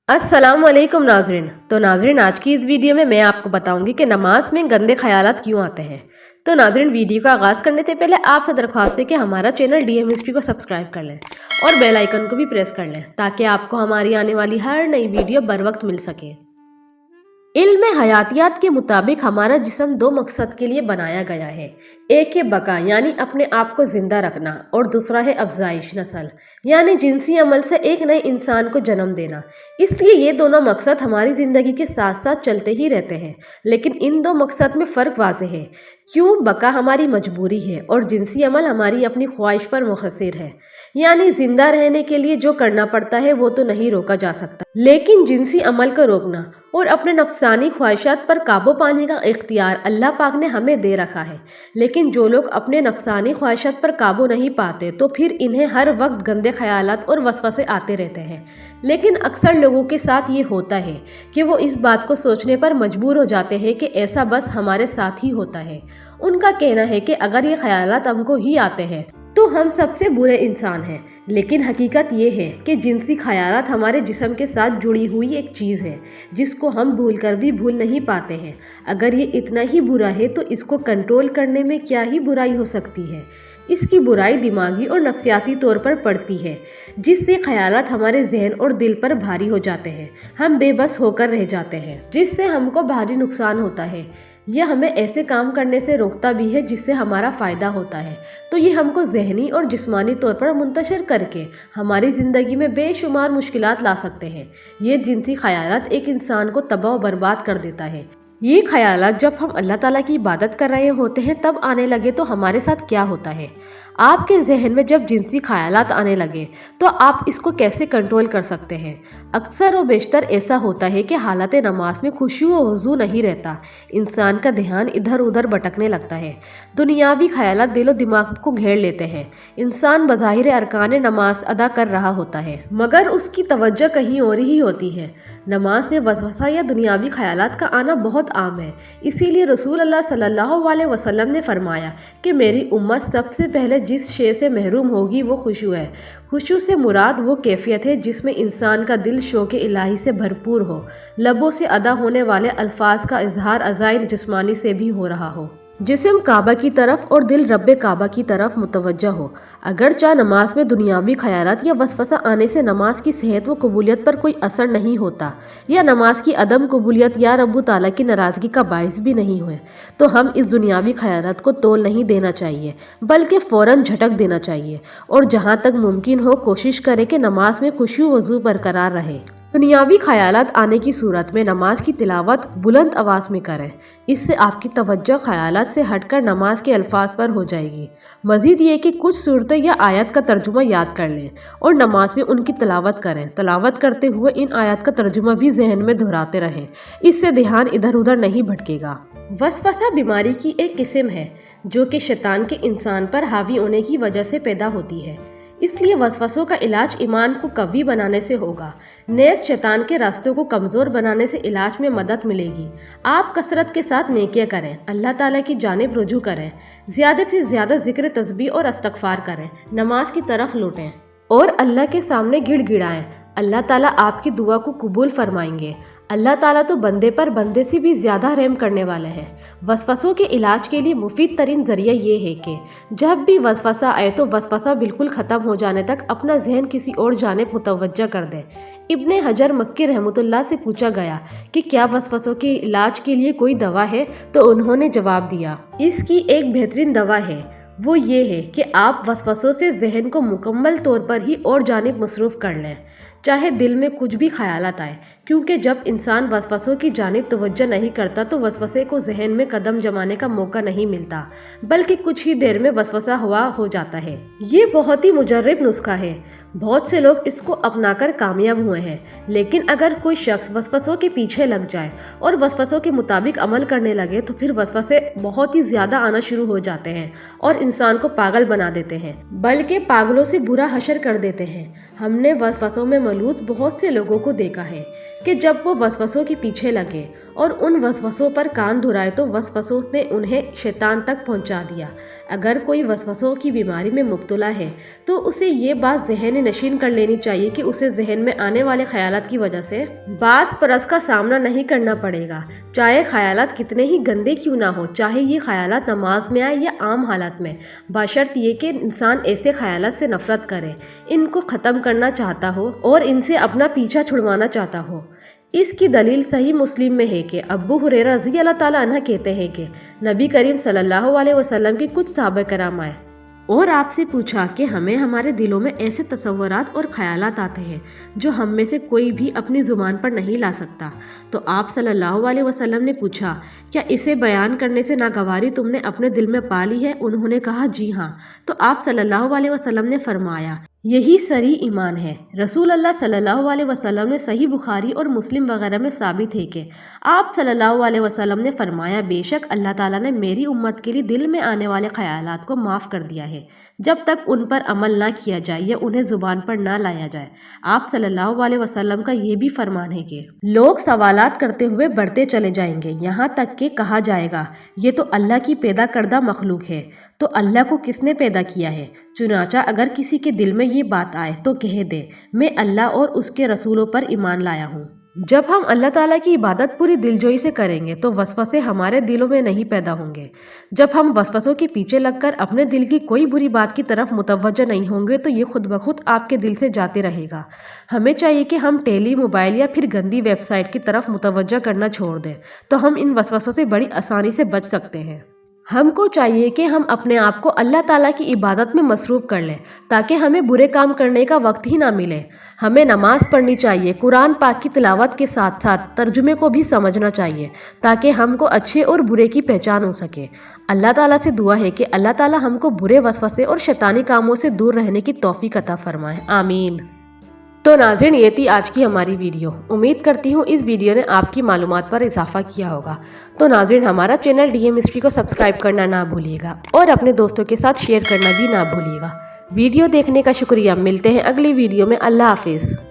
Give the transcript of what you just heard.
अस्सलाम वालेकुम नाजरीन। तो नाजरीन, आज की इस वीडियो में मैं आपको बताऊंगी कि नमाज में गंदे ख्यालात क्यों आते हैं। तो नाजरीन, वीडियो का आगाज़ करने से पहले आपसे दरख्वास्त है कि हमारा चैनल डीएम हिस्ट्री को सब्सक्राइब कर लें और बेल आइकन को भी प्रेस कर लें ताकि आपको हमारी आने वाली हर नई वीडियो बर वक्त मिल सके। इल्म हयातियात के मुताबिक हमारा जिस्म दो मकसद के लिए बनाया गया है। एक है बका यानी अपने आप को जिंदा रखना, और दूसरा है अफजाइश नस्ल यानी जिनसी अमल से एक नए इंसान को जन्म देना। इसलिए ये दोनों मकसद हमारी ज़िंदगी के साथ साथ चलते ही रहते हैं, लेकिन इन दो मकसद में फ़र्क वाज़ेह है। क्यों? बका हमारी मजबूरी है और जिनसी अमल हमारी अपनी ख्वाहिश पर मुनहसर है। यानी जिंदा रहने के लिए जो करना पड़ता है वो तो नहीं रोका जा सकता, लेकिन जिनसी अमल को रोकना और अपने नफसानी ख्वाहिशात पर काबू पाने का इख्तियार अल्लाह पाक ने हमें दे रखा है। लेकिन जो लोग अपने नफसानी ख्वाहिशात पर काबू नहीं पाते तो फिर इन्हें हर वक्त गंदे ख्यालात और वसवसे आते रहते हैं। लेकिन अक्सर लोगों के साथ ये होता है कि वो इस बात को सोचने पर मजबूर हो जाते हैं कि ऐसा बस हमारे साथ ही होता है। उनका कहना है कि अगर ये ख्यालात हमको ही आते हैं तो हम सबसे बुरे इंसान हैं। लेकिन हकीकत ये है कि जिनसी ख्यालात हमारे जिस्म के साथ जुड़ी हुई एक चीज़ है जिसको हम भूलकर भी भूल नहीं पाते हैं। अगर ये इतना ही बुरा है तो इसको कंट्रोल करने में क्या ही बुराई हो सकती है। इसकी बुराई दिमागी और नफसियाती तौर पर पड़ती है, जिससे ख्यालात हमारे जहन और दिल पर भारी हो जाते हैं। हम बेबस होकर रह जाते हैं, जिससे हमको भारी नुकसान होता है। यह हमें ऐसे काम करने से रोकता भी है जिससे हमारा फ़ायदा होता है। तो ये हमको जहनी और जिस्मानी तौर पर मुंतशिर करके हमारी ज़िंदगी में बेशुमार मुश्किलात ला सकते हैं। ये जिनसी ख्यालात एक इंसान को तबाह और बर्बाद कर देता है। ये ख्यालात जब हम अल्लाह ताला की इबादत कर रहे होते हैं तब आने लगे तो हमारे साथ क्या होता है। आपके जहन में जब जिनसी ख्यालात आने लगे तो आप इसको कैसे कंट्रोल कर सकते हैं। अक्सर व बेशतर ऐसा होता है कि हालत नमाज में खुशू व वज़ू नहीं रहता। इंसान का ध्यान इधर उधर भटकने लगता है। दुनियावी ख्यालात दिलो दिमाग को घेर लेते हैं। इंसान बज़ाहिर अरकान नमाज अदा कर रहा होता है मगर उसकी तवज्जो कहीं और ही होती है। नमाज में वसवसा या दुनियावी ख्यालात का आना बहुत आम है। इसीलिए रसूल अल्लाह सल्लल्लाहु अलैहि वसल्लम ने फरमाया कि मेरी उम्मत सबसे पहले जिस शे से महरूम होगी वो खुशू है। खुशू से मुराद वो कैफियत है जिसमें इंसान का दिल शौक़ इलाही से भरपूर हो, लबों से अदा होने वाले अल्फाज का इजहार अज़ाइर जिस्मानी से भी हो रहा हो, जिस्म काबा की तरफ और दिल रब्बे काबा की तरफ मुतवज्जह हो। अगरचा नमाज में दुनियावी ख्यालात या वसवसा आने से नमाज की सेहत व कबूलियत पर कोई असर नहीं होता, या नमाज की अदम कबूलियत या रब्बु ताला की नाराज़गी का बाइस भी नहीं हुए, तो हम इस दुनियावी ख्यालात को तोल नहीं देना चाहिए, बल्कि फ़ौरन झटक देना चाहिए और जहाँ तक मुमकिन हो कोशिश करें कि नमाज में खुशू वज़ू बरकरार रहे। दुनियावी ख्यालात आने की सूरत में नमाज की तिलावत बुलंद आवाज़ में करें। इससे आपकी तवज्जो ख्यालात से हटकर नमाज के अल्फाज पर हो जाएगी। मज़ीद ये कि कुछ सूरतें या आयत का तर्जुमा याद कर लें और नमाज में उनकी तिलावत करें। तिलावत करते हुए इन आयत का तर्जुमा भी जहन में दोहराते रहें। इससे ध्यान इधर उधर नहीं भटकेगा। वसवसा बीमारी की एक किस्म है जो कि शैतान के इंसान पर हावी होने की वजह से पैदा होती है। इसलिए वसवसों का इलाज ईमान को कवी बनाने से होगा। नेज़ शैतान के रास्तों को कमज़ोर बनाने से इलाज में मदद मिलेगी। आप कसरत के साथ नेकियां करें, अल्लाह ताला की जानिब रुजू करें, ज़्यादा से ज़्यादा ज़िक्र तस्बीह और इस्तग़फ़ार करें, नमाज की तरफ लौटें और अल्लाह के सामने गिड़गिड़ाएं। अल्लाह ताला आपकी दुआ को कबूल फरमाएंगे। अल्लाह ताला तो बंदे पर बंदे से भी ज़्यादा रहम करने वाले हैं। वसवसों के इलाज के लिए मुफीद तरीन ज़रिया ये है कि जब भी वसवसा आए तो वसवसा बिल्कुल ख़त्म हो जाने तक अपना जहन किसी और जानिब मुतवज्जा कर दें। इब्ने हजर मक्की रहमतुल्लाह से पूछा गया कि क्या वसवसों के इलाज के लिए कोई दवा है, तो उन्होंने जवाब दिया, इसकी एक बेहतरीन दवा है। वो ये है कि आप वसवसों से जहन को मुकम्मल तौर पर ही और जानिब मसरूफ़ कर लें, चाहे दिल में कुछ भी ख्यालात आए, क्योंकि जब इंसान वसवसों की जानिब तवज्जो नहीं करता तो वसवसे को जहन में कदम जमाने का मौका नहीं मिलता, बल्कि कुछ ही देर में वसवसा हुआ हो जाता है। ये बहुत ही मुजर्रब नुस्खा है। बहुत से लोग इसको अपनाकर कामयाब हुए हैं। लेकिन अगर कोई शख्स वसवसों के पीछे लग जाए और वसवसों के मुताबिक अमल करने लगे तो फिर वसवसे बहुत ही ज़्यादा आना शुरू हो जाते हैं और इंसान को पागल बना देते हैं, बल्कि पागलों से बुरा हशर कर देते हैं। हमने वसवसों में मलूज़ बहुत से लोगों को देखा है कि जब वो वसवसों के पीछे लगे اور ان وسوسوں پر کان دھرائے تو وسوسوں نے انہیں شیطان تک پہنچا دیا۔ اگر کوئی وسوسوں کی بیماری میں مبتلا ہے تو اسے یہ بات ذہن نشین کر لینی چاہیے کہ اسے ذہن میں آنے والے خیالات کی وجہ سے باس پرس کا سامنا نہیں کرنا پڑے گا، چاہے خیالات کتنے ہی گندے کیوں نہ ہو، چاہے یہ خیالات نماز میں آئے یا عام حالات میں، بشرط یہ کہ انسان ایسے خیالات سے نفرت کرے، ان کو ختم کرنا چاہتا ہو اور ان سے اپنا پیچھا چھڑوانا چاہتا ہو۔ اس کی دلیل صحیح مسلم میں ہے کہ ابو ہریرہ رضی اللہ تعالیٰ عنہ کہتے ہیں کہ نبی کریم صلی اللہ علیہ وسلم کے کچھ صحابہ کرام آئے اور آپ سے پوچھا کہ ہمیں ہمارے دلوں میں ایسے تصورات اور خیالات آتے ہیں جو ہم میں سے کوئی بھی اپنی زبان پر نہیں لا سکتا، تو آپ صلی اللہ علیہ وسلم نے پوچھا کیا اسے بیان کرنے سے ناگواری تم نے اپنے دل میں پا لی ہے؟ انہوں نے کہا جی ہاں، تو آپ صلی اللہ علیہ وسلم نے فرمایا یہی صریح ایمان ہے۔ رسول اللہ صلی اللہ علیہ وسلم نے صحیح بخاری اور مسلم وغیرہ میں ثابت ہے کہ آپ صلی اللہ علیہ وسلم نے فرمایا بے شک اللہ تعالیٰ نے میری امت کے لیے دل میں آنے والے خیالات کو معاف کر دیا ہے جب تک ان پر عمل نہ کیا جائے یا انہیں زبان پر نہ لایا جائے۔ آپ صلی اللہ علیہ وسلم کا یہ بھی فرمان ہے کہ لوگ سوالات کرتے ہوئے بڑھتے چلے جائیں گے یہاں تک کہ کہا جائے گا یہ تو اللہ کی پیدا کردہ مخلوق ہے، تو اللہ کو کس نے پیدا کیا ہے؟ چنانچہ اگر کسی کے دل میں یہ بات آئے تو کہہ دے میں اللہ اور اس کے رسولوں پر ایمان لایا ہوں۔ جب ہم اللہ تعالیٰ کی عبادت پوری دلجوئی سے کریں گے تو وسوسے ہمارے دلوں میں نہیں پیدا ہوں گے۔ جب ہم وسوسوں کے پیچھے لگ کر اپنے دل کی کوئی بری بات کی طرف متوجہ نہیں ہوں گے تو یہ خود بخود آپ کے دل سے جاتے رہے گا۔ ہمیں چاہیے کہ ہم ٹیلی موبائل یا پھر گندی ویب سائٹ کی طرف متوجہ کرنا چھوڑ دیں، تو ہم ان وسوسوں سے بڑی آسانی سے بچ سکتے ہیں۔ ہم کو چاہیے کہ ہم اپنے آپ کو اللہ تعالیٰ کی عبادت میں مصروف کر لیں تاکہ ہمیں برے کام کرنے کا وقت ہی نہ ملے۔ ہمیں نماز پڑھنی چاہیے، قرآن پاک کی تلاوت کے ساتھ ساتھ ترجمے کو بھی سمجھنا چاہیے تاکہ ہم کو اچھے اور برے کی پہچان ہو سکے۔ اللہ تعالیٰ سے دعا ہے کہ اللہ تعالیٰ ہم کو برے وسوسے اور شیطانی کاموں سے دور رہنے کی توفیق عطا فرمائے، آمین۔ تو ناظرین یہ تھی آج کی ہماری ویڈیو، امید کرتی ہوں اس ویڈیو نے آپ کی معلومات پر اضافہ کیا ہوگا۔ تو ناظرین ہمارا چینل ڈی ایم ہسٹری کو سبسکرائب کرنا نہ بھولیے گا اور اپنے دوستوں کے ساتھ شیئر کرنا بھی نہ بھولیے گا۔ ویڈیو دیکھنے کا شکریہ، ملتے ہیں اگلی ویڈیو میں، اللہ حافظ۔